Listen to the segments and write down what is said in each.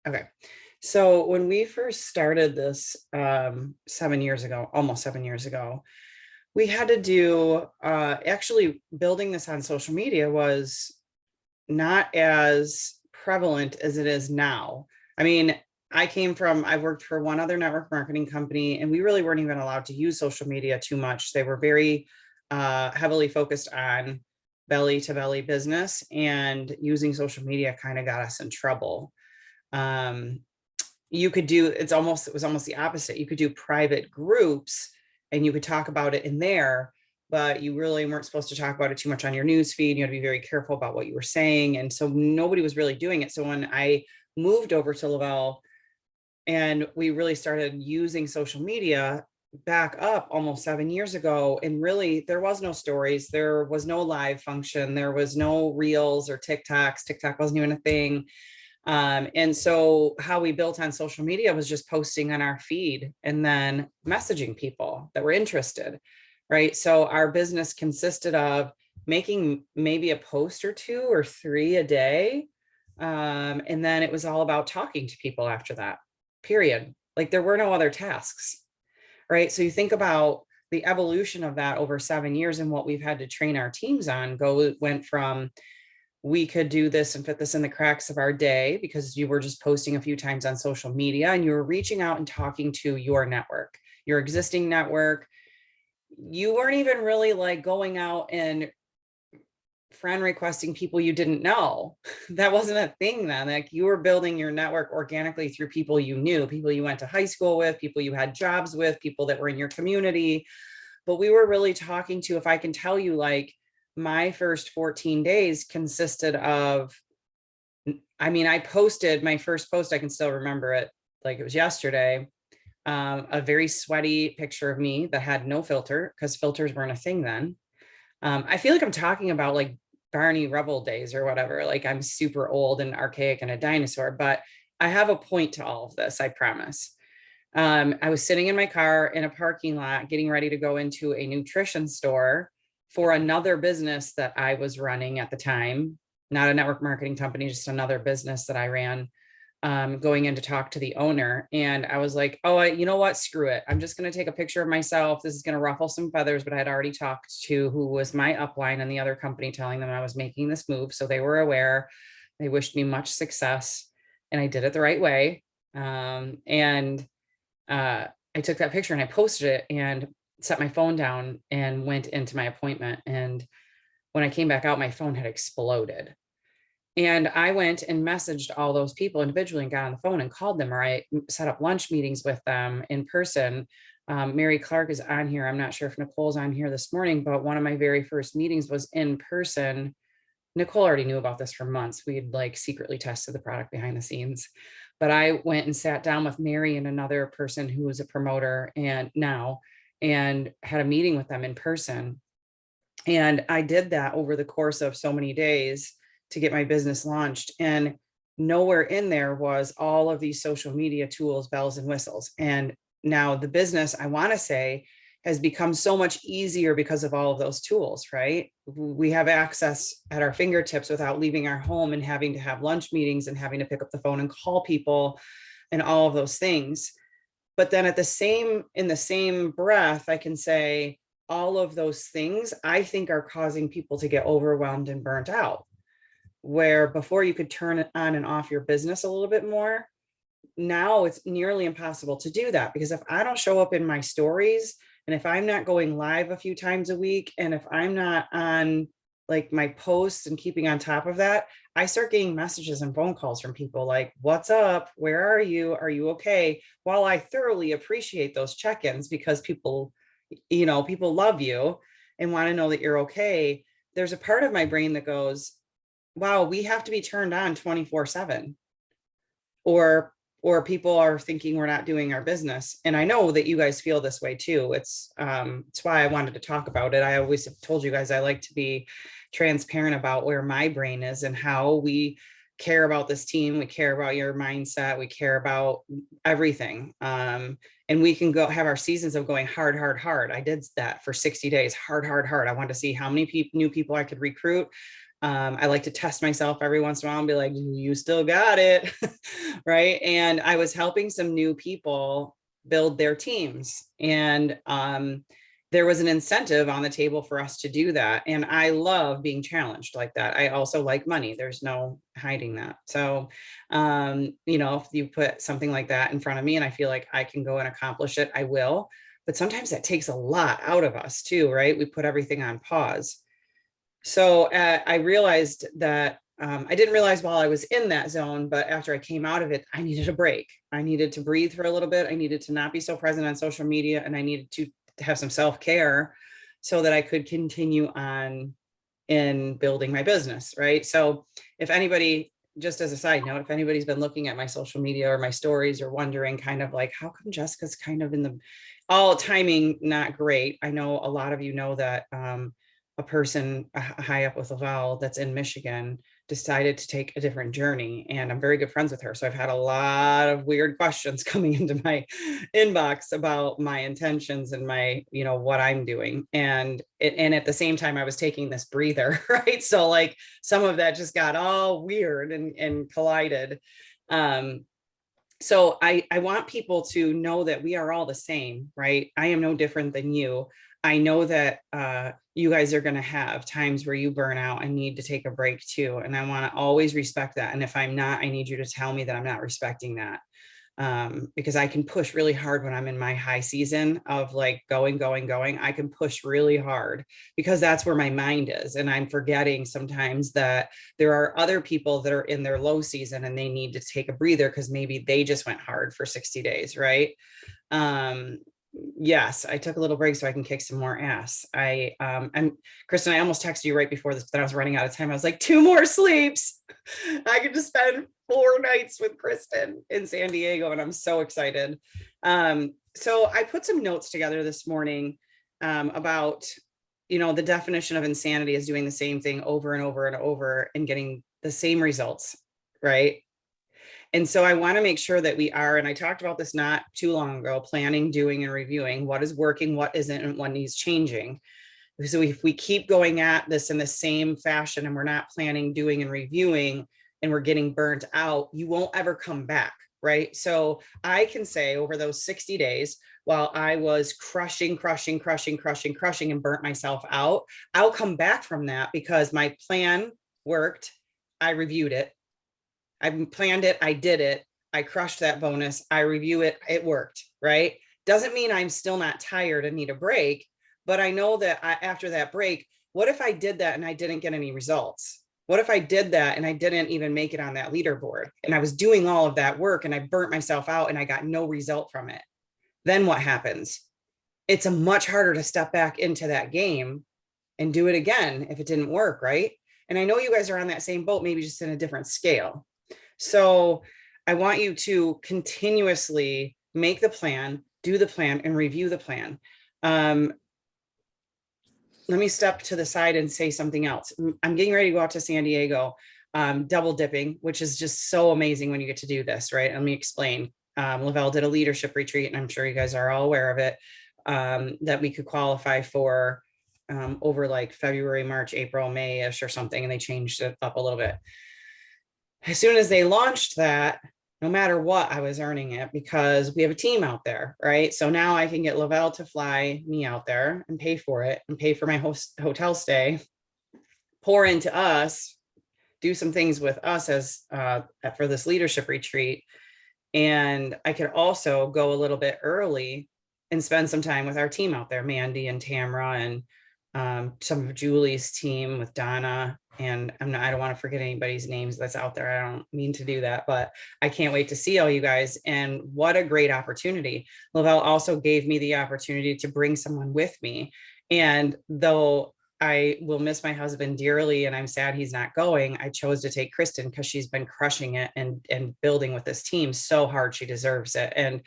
Okay. So when we first started this 7 years ago, almost 7 years ago, we had to do actually building this on social media was not as prevalent as it is now. I mean, I worked for one other network marketing company, and we really weren't even allowed to use social media too much. They were very heavily focused on belly to belly business, and using social media kind of got us in trouble. Um, you could do it was almost the opposite. You could do private groups and you could talk about it in there, but you really weren't supposed to talk about it too much on your news feed. You had to be very careful about what you were saying, and so nobody was really doing it. So when I moved over to Lavelle and we really started using social media back up almost 7 years ago, and really there was no stories, there was no live function, there was no reels or TikTok wasn't even a thing. And so how we built on social media was just posting on our feed and then messaging people that were interested, right? So our business consisted of making maybe a post or two or three a day. And then it was all about talking to people after that, period. Like there were no other tasks, right? So you think about the evolution of that over 7 years and what we've had to train our teams on went from we could do this and fit this in the cracks of our day because you were just posting a few times on social media and you were reaching out and talking to your network, your existing network. You weren't even really like going out and friend requesting people you didn't know. That wasn't a thing then. Like you were building your network organically through people you knew, people you went to high school with, people you had jobs with, people that were in your community. But we were really talking to, if I can tell you, like my first 14 days consisted of, I mean, I posted my first post, I can still remember it like it was yesterday. A very sweaty picture of me that had no filter because filters weren't a thing then. I feel like I'm talking about like Barney Rubble days or whatever. Like I'm super old and archaic and a dinosaur, but I have a point to all of this, I promise. I was sitting in my car in a parking lot getting ready to go into a nutrition store for another business that I was running at the time, not a network marketing company, just another business that I ran, going in to talk to the owner. And I was like, oh, you know what? Screw it. I'm just going to take a picture of myself. This is going to ruffle some feathers, but I had already talked to who was my upline in the other company, telling them I was making this move. So they were aware. They wished me much success, and I did it the right way. And I took that picture and I posted it and set my phone down and went into my appointment. And when I came back out, my phone had exploded. And I went and messaged all those people individually and got on the phone and called them, or I set up lunch meetings with them in person. Mary Clark is on here. I'm not sure if Nicole's on here this morning, but one of my very first meetings was in person. Nicole already knew about this for months. We had like secretly tested the product behind the scenes. But I went and sat down with Mary and another person who was a promoter and had a meeting with them in person. And I did that over the course of so many days to get my business launched. And nowhere in there was all of these social media tools, bells and whistles. And now the business, I want to say, has become so much easier because of all of those tools, right? We have access at our fingertips without leaving our home and having to have lunch meetings and having to pick up the phone and call people and all of those things. But then in the same breath, I can say all of those things I think are causing people to get overwhelmed and burnt out. Where before you could turn it on and off your business a little bit more, now it's nearly impossible to do that, because if I don't show up in my stories and if I'm not going live a few times a week and if I'm not on like my posts and keeping on top of that, I start getting messages and phone calls from people like, what's up? Where are you? Are you okay? While I thoroughly appreciate those check-ins because people, people love you and want to know that you're okay, there's a part of my brain that goes, wow, we have to be turned on 24/7, or people are thinking we're not doing our business. And I know that you guys feel this way too. It's why I wanted to talk about it. I always have told you guys I like to be transparent about where my brain is and how we care about this team. We care about your mindset. We care about everything. And we can go have our seasons of going hard, hard, hard. I did that for 60 days, hard, hard, hard. I wanted to see how many new people I could recruit. I like to test myself every once in a while and be like, you still got it. Right. And I was helping some new people build their teams. And there was an incentive on the table for us to do that. And I love being challenged like that. I also like money. There's no hiding that. So, if you put something like that in front of me and I feel like I can go and accomplish it, I will. But sometimes that takes a lot out of us too, right? We put everything on pause. So I realized that I didn't realize while I was in that zone, but after I came out of it, I needed a break. I needed to breathe for a little bit. I needed to not be so present on social media, and I needed to have some self-care so that I could continue on in building my business. Right. So if anybody, just as a side note, if anybody's been looking at my social media or my stories or wondering kind of like, how come Jessica's kind of in the all timing, not great. I know a lot of you know that a person high up with Lavelle that's in Michigan decided to take a different journey, and I'm very good friends with her. So I've had a lot of weird questions coming into my inbox about my intentions and my, what I'm doing. And at the same time, I was taking this breather, right? So like some of that just got all weird and collided. So I want people to know that we are all the same, right? I am no different than you. I know that you guys are going to have times where you burn out and need to take a break too. And I want to always respect that. And if I'm not, I need you to tell me that I'm not respecting that. Because I can push really hard when I'm in my high season of like going. I can push really hard because that's where my mind is. And I'm forgetting sometimes that there are other people that are in their low season and they need to take a breather because maybe they just went hard for 60 days, right? Yes, I took a little break so I can kick some more ass. And Kristen, I almost texted you right before this, but I was running out of time. I was like, 2 more sleeps. I could just spend 4 nights with Kristen in San Diego, and I'm so excited. So I put some notes together this morning about, the definition of insanity is doing the same thing over and over and over and getting the same results, right? And so I want to make sure that we are, and I talked about this not too long ago, planning, doing, and reviewing what is working, what isn't, and what needs changing. So if we keep going at this in the same fashion and we're not planning, doing, and reviewing, and we're getting burnt out, you won't ever come back, right? So I can say over those 60 days, while I was crushing and burnt myself out, I'll come back from that because my plan worked. I reviewed it. I planned it. I did it. I crushed that bonus. I review it. It worked, right? Doesn't mean I'm still not tired and need a break, but I know that after that break, what if I did that and I didn't get any results? What if I did that and I didn't even make it on that leaderboard and I was doing all of that work and I burnt myself out and I got no result from it? Then what happens? It's a much harder to step back into that game and do it again if it didn't work, right? And I know you guys are on that same boat, maybe just in a different scale. So I want you to continuously make the plan, do the plan, and review the plan. Let me step to the side and say something else. I'm getting ready to go out to San Diego, double dipping, which is just so amazing when you get to do this, right? Let me explain. Lavelle did a leadership retreat, and I'm sure you guys are all aware of it, that we could qualify for over like February, March, April, May-ish or something, and they changed it up a little bit. As soon as they launched that, no matter what, I was earning it because we have a team out there, right? So now I can get Lavelle to fly me out there and pay for it and pay for my hotel stay, pour into us, do some things with us as for this leadership retreat. And I could also go a little bit early and spend some time with our team out there, Mandy and Tamara and some of Julie's team with Donna. And I don't want to forget anybody's names that's out there. I don't mean to do that, but I can't wait to see all you guys. And what a great opportunity. Lavelle also gave me the opportunity to bring someone with me. And though I will miss my husband dearly and I'm sad he's not going, I chose to take Kristen because she's been crushing it and building with this team so hard. She deserves it. And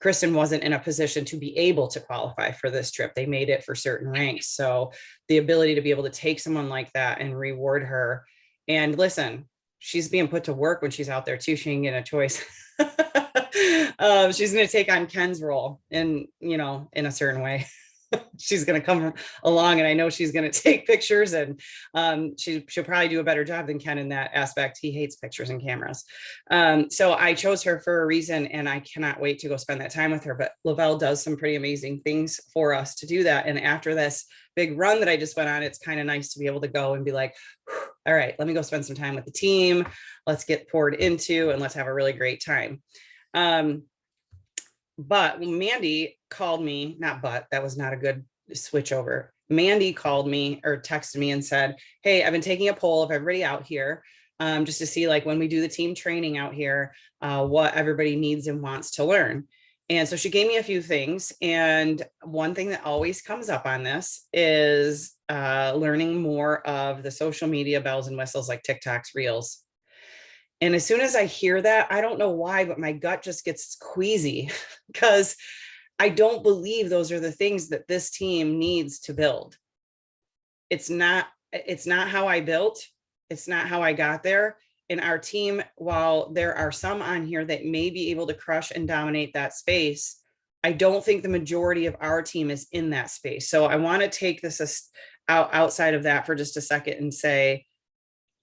Kristen wasn't in a position to be able to qualify for this trip. They made it for certain ranks. So the ability to be able to take someone like that and reward her. And listen, she's being put to work when she's out there too. She ain't getting a choice. She's going to take on Ken's role in a certain way. she's going to come along, and I know she's going to take pictures, and she'll probably do a better job than Ken in that aspect. He hates pictures and cameras. So I chose her for a reason, and I cannot wait to go spend that time with her. But Lavelle does some pretty amazing things for us to do that. And after this big run that I just went on, it's kind of nice to be able to go and be like, all right, let me go spend some time with the team. Let's get poured into, and let's have a really great time. But Mandy called me, that was not a good switch over. Mandy called me or texted me and said, hey, I've been taking a poll of everybody out here, just to see, like, when we do the team training out here, what everybody needs and wants to learn. And so she gave me a few things. And one thing that always comes up on this is learning more of the social media bells and whistles, like TikToks, Reels. And as soon as I hear that, I don't know why, but my gut just gets queasy because I don't believe those are the things that this team needs to build. It's not how I built. It's not how I got there. And our team, while there are some on here that may be able to crush and dominate that space, I don't think the majority of our team is in that space. So I want to take this outside of that for just a second and say,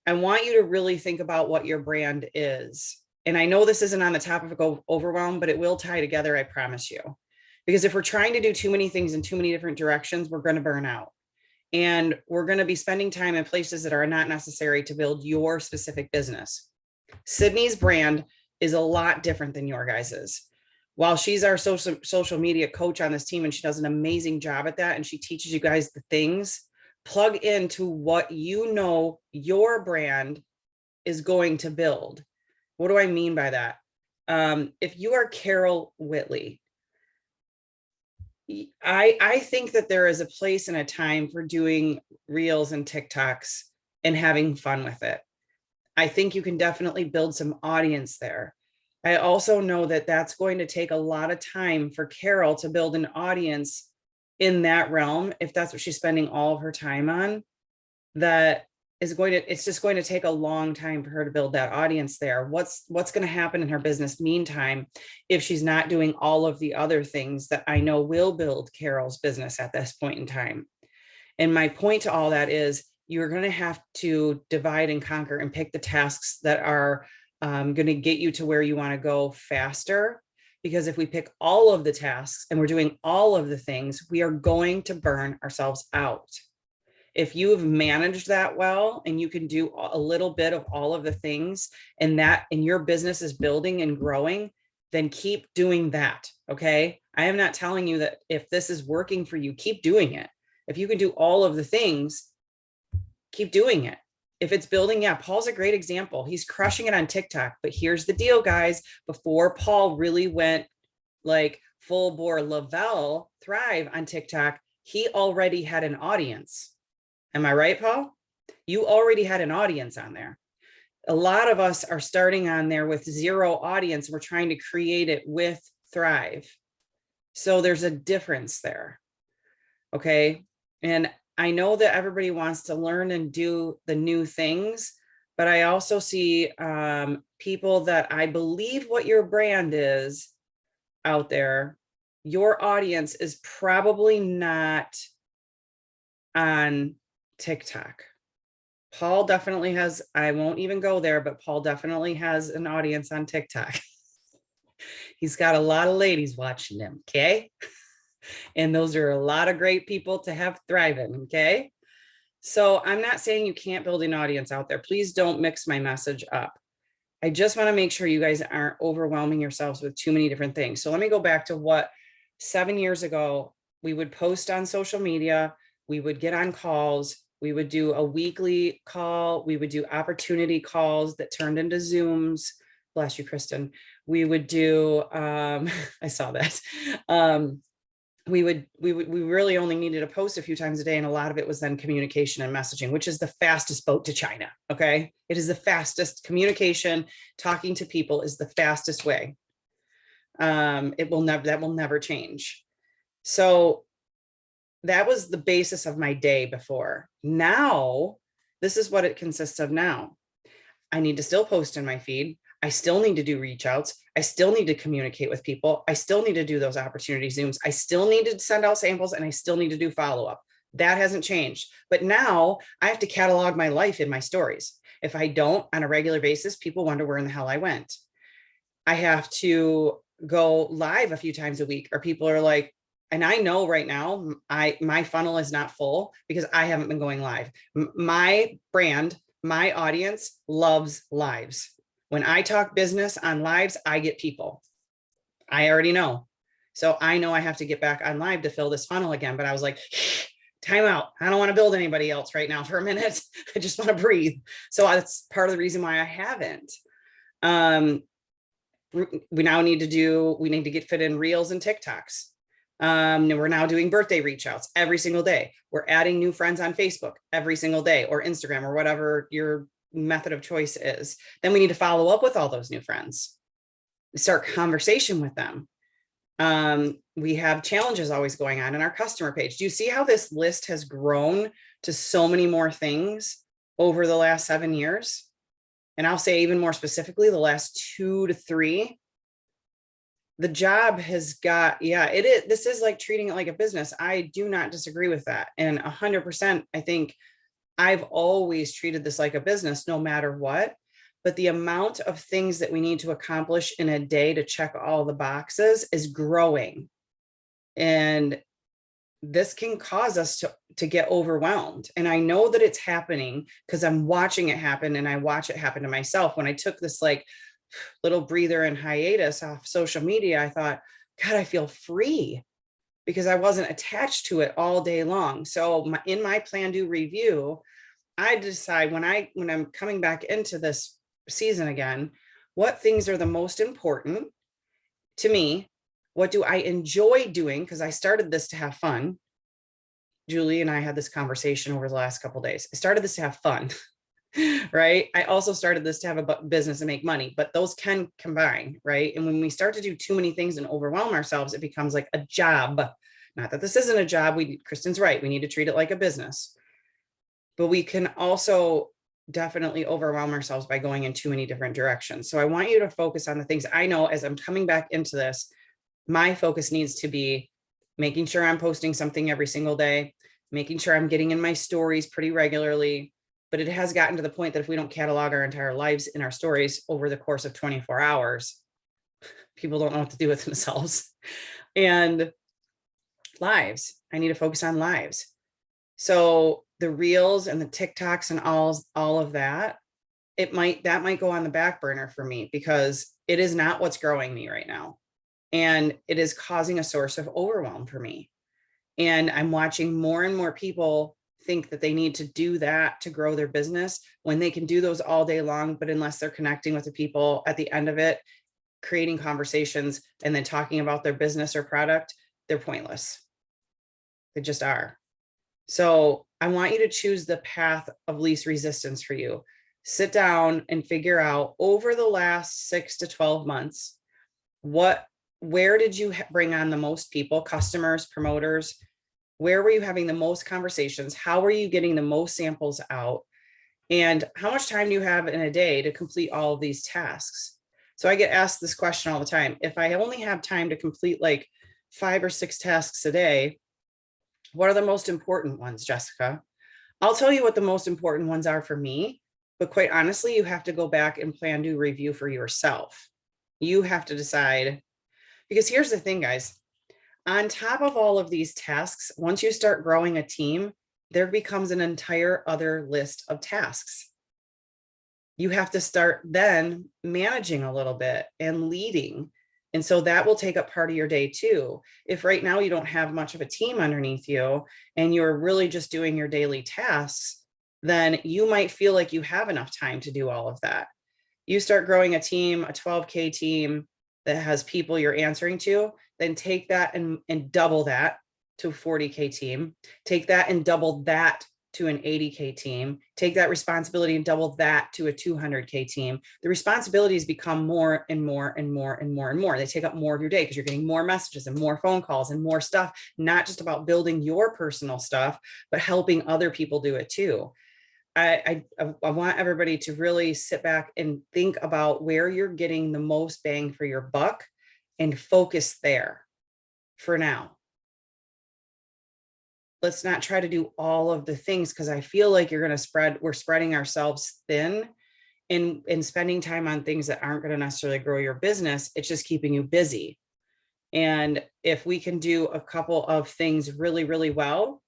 I want you to really think about what your brand is. And I know this isn't on the topic of overwhelm, but it will tie together, I promise you. Because if we're trying to do too many things in too many different directions, we're going to burn out. And we're going to be spending time in places that are not necessary to build your specific business. Sydney's brand is a lot different than your guys's. While she's our social media coach on this team, and she does an amazing job at that, and she teaches you guys the things, plug into what you know your brand is going to build. What do I mean by that? If you are Carol Whitley, I think that there is a place and a time for doing Reels and TikToks and having fun with it. I think you can definitely build some audience there. I also know that that's going to take a lot of time for Carol to build an audience in that realm. If that's what she's spending all of her time on, it's just going to take a long time for her to build that audience there. What's going to happen in her business meantime if she's not doing all of the other things that I know will build Carol's business at this point in time? And my point to all that is, you're going to have to divide and conquer and pick the tasks that are going to get you to where you want to go faster. Because if we pick all of the tasks and we're doing all of the things, we are going to burn ourselves out. If you have managed that well and you can do a little bit of all of the things, and your business is building and growing, then keep doing that. Okay. I am not telling you that if this is working for you, keep doing it. If you can do all of the things, keep doing it. If it's building, yeah, Paul's a great example. He's crushing it on TikTok. But here's the deal, guys. Before Paul really went like full bore Lavelle Thrive on TikTok, he already had an audience. Am I right, Paul? You already had an audience on there. A lot of us are starting on there with zero audience. We're trying to create it with Thrive. So there's a difference there. Okay. And I know that everybody wants to learn and do the new things, but I also see people that I believe what your brand is out there, your audience is probably not on TikTok. Paul definitely has, I won't even go there, but Paul definitely has an audience on TikTok. He's got a lot of ladies watching him. Okay. And those are a lot of great people to have thriving. Okay. So I'm not saying you can't build an audience out there. Please don't mix my message up. I just want to make sure you guys aren't overwhelming yourselves with too many different things. So let me go back to what 7 years ago, we would post on social media. We would get on calls. We would do a weekly call. We would do opportunity calls that turned into Zooms. Bless you, Kristen. We would do, I saw that. We really only needed to post a few times a day. And a lot of it was then communication and messaging, which is the fastest boat to China. Okay. It is the fastest communication. Talking to people is the fastest way. That will never change. So that was the basis of my day before. Now, this is what it consists of now. I need to still post in my feed. I still need to do reach outs. I still need to communicate with people. I still need to do those opportunity Zooms. I still need to send out samples, and I still need to do follow up. That hasn't changed. But now I have to catalog my life in my stories. If I don't on a regular basis, people wonder where in the hell I went. I have to go live a few times a week, or people are like, and I know right now my funnel is not full because I haven't been going live. My brand, my audience loves lives. When I talk business on lives, I get people. I already know. So I know I have to get back on live to fill this funnel again. But I was like, time out. I don't want to build anybody else right now for a minute. I just want to breathe. So that's part of the reason why I haven't. We need to get fit in reels and TikToks. We're now doing birthday reach outs every single day. We're adding new friends on Facebook every single day, or Instagram, or whatever your method of choice is. Then we need to follow up with all those new friends, start conversation with them. We have challenges always going on in our customer page. Do you see how this list has grown to so many more things over the last 7 years? And I'll say even more specifically, the last 2 to 3. The job has got, this is like treating it like a business. I do not disagree with that. And 100%, I think I've always treated this like a business, no matter what. But the amount of things that we need to accomplish in a day to check all the boxes is growing. And this can cause us to get overwhelmed. And I know that it's happening because I'm watching it happen, and I watch it happen to myself. When I took this like little breather and hiatus off social media, I thought, God, I feel free because I wasn't attached to it all day long. So in my plan, do review, I decide when I'm coming back into this season again, what things are the most important to me? What do I enjoy doing? Because I started this to have fun. Julie and I had this conversation over the last couple of days. I started this to have fun, right? I also started this to have a business and make money, but those can combine, right? And when we start to do too many things and overwhelm ourselves, it becomes like a job. Not that this isn't a job. Kristen's right. We need to treat it like a business, but we can also definitely overwhelm ourselves by going in too many different directions. So I want you to focus on the things I know as I'm coming back into this. My focus needs to be making sure I'm posting something every single day, making sure I'm getting in my stories pretty regularly. But it has gotten to the point that if we don't catalog our entire lives in our stories over the course of 24 hours, people don't know what to do with themselves. And lives, I need to focus on lives. So the reels and the TikToks and all of that, that might go on the back burner for me because it is not what's growing me right now. And it is causing a source of overwhelm for me. And I'm watching more and more people think that they need to do that to grow their business when they can do those all day long. But unless they're connecting with the people at the end of it, creating conversations and then talking about their business or product, they're pointless. They just are. So I want you to choose the path of least resistance for you. Sit down and figure out over the last 6 to 12 months, where did you bring on the most people, customers, promoters? Where were you having the most conversations? How were you getting the most samples out? And how much time do you have in a day to complete all of these tasks? So I get asked this question all the time. If I only have time to complete like 5 or 6 tasks a day, what are the most important ones, Jessica? I'll tell you what the most important ones are for me, but quite honestly, you have to go back and plan to review for yourself. You have to decide, because here's the thing, guys. On top of all of these tasks, once you start growing a team, there becomes an entire other list of tasks. You have to start then managing a little bit and leading. And so that will take up part of your day too. If right now you don't have much of a team underneath you and you're really just doing your daily tasks, then you might feel like you have enough time to do all of that. You start growing a team, a 12K team that has people you're answering to, then take that and double that to a 40K team. Take that and double that to an 80K team. Take that responsibility and double that to a 200K team. The responsibilities become more and more and more and more and more. They take up more of your day because you're getting more messages and more phone calls and more stuff, not just about building your personal stuff, but helping other people do it too. I want everybody to really sit back and think about where you're getting the most bang for your buck and focus there for now. Let's not try to do all of the things, because I feel like we're spreading ourselves thin and spending time on things that aren't going to necessarily grow your business. It's just keeping you busy. And if we can do a couple of things really, really well,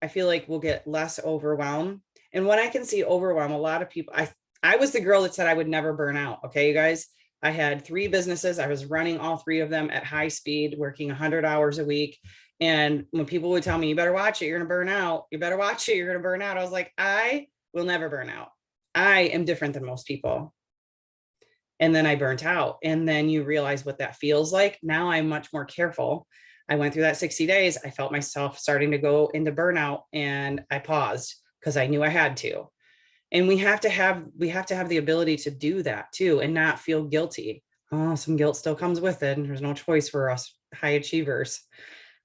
I feel like we'll get less overwhelmed. And when I can see overwhelm, a lot of people, I was the girl that said I would never burn out. Okay, you guys, I had 3 businesses. I was running all 3 of them at high speed, working 100 hours a week. And when people would tell me, you better watch it, you're going to burn out. You better watch it, you're going to burn out. I was like, I will never burn out. I am different than most people. And then I burnt out. And then you realize what that feels like. Now I'm much more careful. I went through that 60 days. I felt myself starting to go into burnout, and I paused because I knew I had to. And we have to have the ability to do that too, and not feel guilty. Oh, some guilt still comes with it. And there's no choice for us high achievers.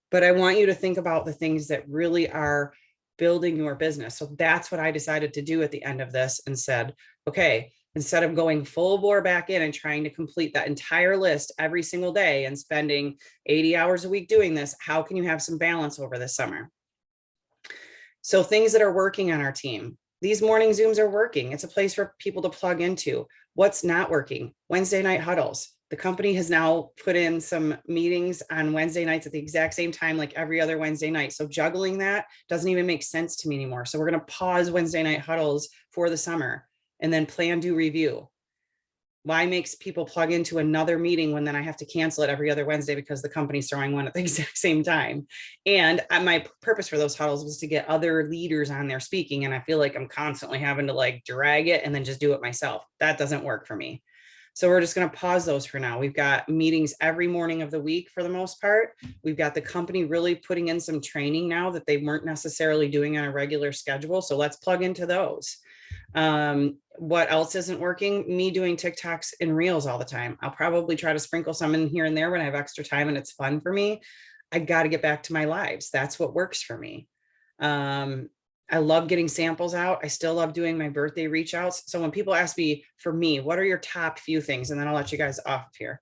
But I want you to think about the things that really are building your business. So that's what I decided to do at the end of this, and said, okay, instead of going full bore back in and trying to complete that entire list every single day and spending 80 hours a week doing this, how can you have some balance over the summer? So things that are working on our team, these morning Zooms are working. It's a place for people to plug into. What's not working? Wednesday night huddles. The company has now put in some meetings on Wednesday nights at the exact same time, like every other Wednesday night. So juggling that doesn't even make sense to me anymore. So we're going to pause Wednesday night huddles for the summer and then plan, do, review. Why makes people plug into another meeting when then I have to cancel it every other Wednesday because the company's throwing one at the exact same time? And my purpose for those huddles was to get other leaders on there speaking. And I feel like I'm constantly having to like drag it and then just do it myself. That doesn't work for me. So we're just going to pause those for now. We've got meetings every morning of the week for the most part. We've got the company really putting in some training now that they weren't necessarily doing on a regular schedule. So let's plug into those. What else isn't working? Me doing TikToks and reels all the time. I'll probably try to sprinkle some in here and there when I have extra time and it's fun for me. I got to get back to my lives. That's what works for me. I love getting samples out. I still love doing my birthday reach outs. So when people ask me, for me, what are your top few things? And then I'll let you guys off here.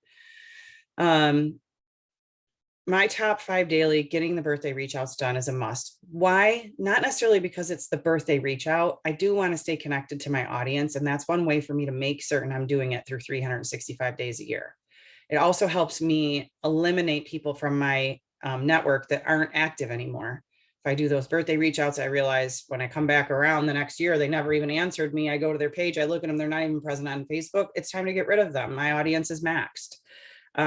My top 5 daily, getting the birthday reach outs done is a must. Why? Not necessarily because it's the birthday reach out. I do want to stay connected to my audience. And that's one way for me to make certain I'm doing it through 365 days a year. It also helps me eliminate people from my network that aren't active anymore. If I do those birthday reach outs, I realize when I come back around the next year, they never even answered me. I go to their page, I look at them, they're not even present on Facebook. It's time to get rid of them. My audience is maxed.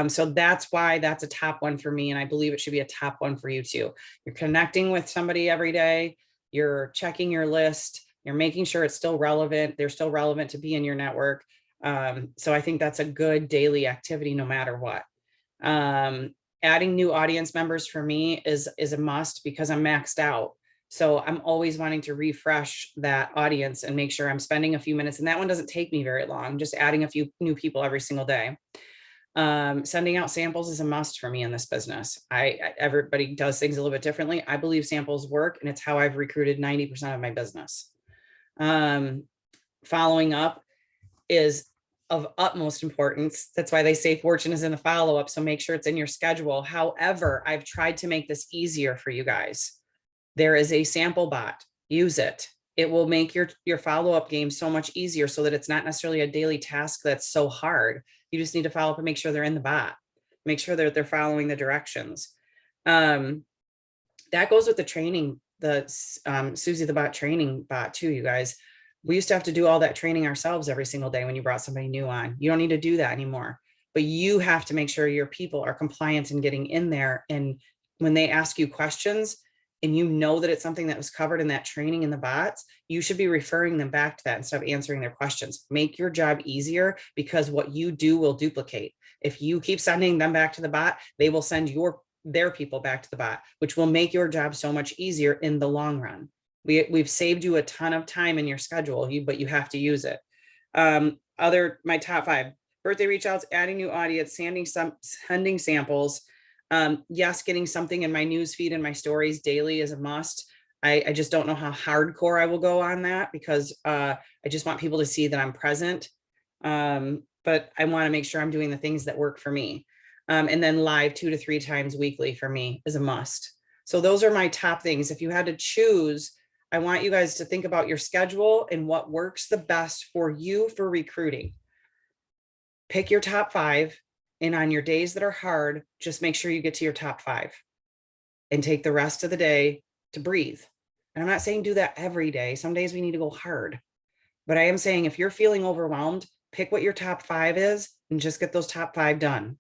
So that's why that's a top one for me. And I believe it should be a top one for you too. You're connecting with somebody every day. You're checking your list. You're making sure it's still relevant. They're still relevant to be in your network. So I think that's a good daily activity no matter what. Adding new audience members for me is a must because I'm maxed out. So I'm always wanting to refresh that audience and make sure I'm spending a few minutes. And that one doesn't take me very long, just adding a few new people every single day. Sending out samples is a must for me in this business. Everybody does things a little bit differently. I believe samples work, and it's how I've recruited 90% of my business. Following up is of utmost importance. That's why they say fortune is in the follow-up. So make sure it's in your schedule. However, I've tried to make this easier for you guys. There is a sample bot. Use it. It will make your follow-up game so much easier so that it's not necessarily a daily task that's so hard. You just need to follow up and make sure they're in the bot. Make sure that they're following the directions. That goes with the training, the Susie the Bot training bot too, you guys. We used to have to do all that training ourselves every single day when you brought somebody new on. You don't need to do that anymore. But you have to make sure your people are compliant and getting in there. And when they ask you questions, and you know that it's something that was covered in that training in the bots, you should be referring them back to that instead of answering their questions. Make your job easier because what you do will duplicate. If you keep sending them back to the bot, they will send their people back to the bot, which will make your job so much easier in the long run. We've saved you a ton of time in your schedule, but you have to use it. My top 5, birthday reach outs, adding new audience, sending samples. Yes, getting something in my news feed and my stories daily is a must. I just don't know how hardcore I will go on that because I just want people to see that I'm present. But I want to make sure I'm doing the things that work for me. And then live 2 to 3 times weekly for me is a must. So those are my top things. If you had to choose, I want you guys to think about your schedule and what works the best for you for recruiting. Pick your top 5. And on your days that are hard, just make sure you get to your top 5 and take the rest of the day to breathe. And I'm not saying do that every day. Some days we need to go hard. But I am saying if you're feeling overwhelmed, pick what your top 5 is and just get those top 5 done.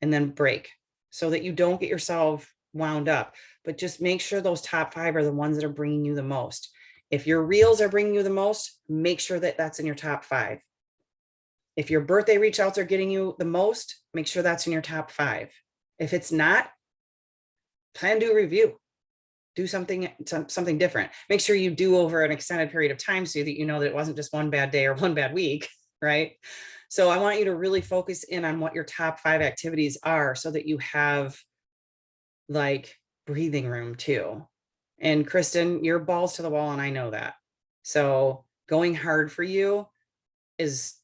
And then break so that you don't get yourself wound up. But just make sure those top 5 are the ones that are bringing you the most. If your reels are bringing you the most, make sure that that's in your top 5. If your birthday reach outs are getting you the most, make sure that's in your top 5. If it's not, plan to review. Do something different. Make sure you do over an extended period of time so that you know that it wasn't just one bad day or one bad week, right? So I want you to really focus in on what your top 5 activities are so that you have like breathing room too. And Kristen, you're balls to the wall and I know that. So going hard for you is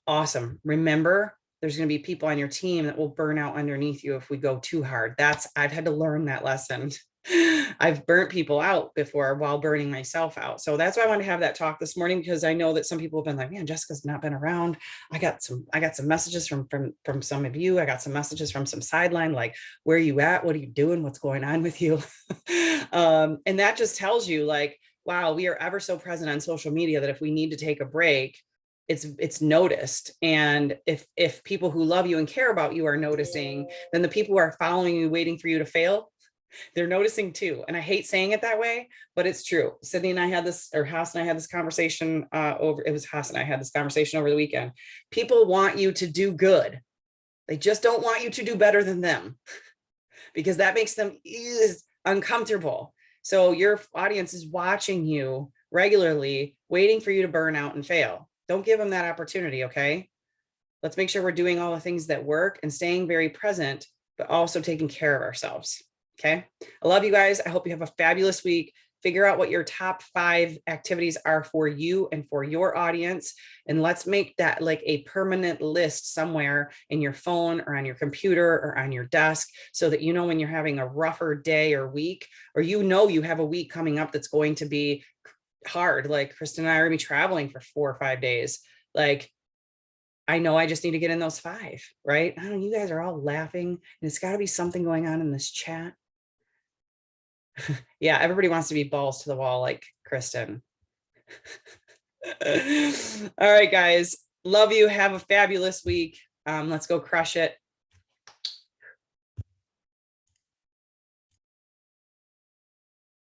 awesome. Remember, there's going to be people on your team that will burn out underneath you if we go too hard. I've had to learn that lesson. I've burnt people out before while burning myself out. So that's why I want to have that talk this morning, because I know that some people have been like, man, Jessica's not been around. I got some messages from some of you. I got some messages from some sideline, like, where are you at? What are you doing? What's going on with you? And that just tells you like, wow, we are ever so present on social media that if we need to take a break, it's noticed. And if people who love you and care about you are noticing, then the people who are following you, waiting for you to fail, they're noticing too. And I hate saying it that way, but it's true. Sydney and I had this, or Haas and I had this conversation over the weekend. People want you to do good. They just don't want you to do better than them because that makes them uncomfortable. So your audience is watching you regularly, waiting for you to burn out and fail. Don't give them that opportunity, okay? Let's make sure we're doing all the things that work and staying very present, but also taking care of ourselves, okay? I love you guys. I hope you have a fabulous week. Figure out what your top 5 activities are for you and for your audience. And let's make that like a permanent list somewhere in your phone or on your computer or on your desk so that you know when you're having a rougher day or week, or you know you have a week coming up that's going to be hard. Like Kristen and I are gonna be traveling for 4 or 5 days. Like, I know I just need to get in those 5, right? I don't know, you guys are all laughing and it's got to be something going on in this chat. Yeah, everybody wants to be balls to the wall like Kristen. All right, guys. Love you. Have a fabulous week. Let's go crush it.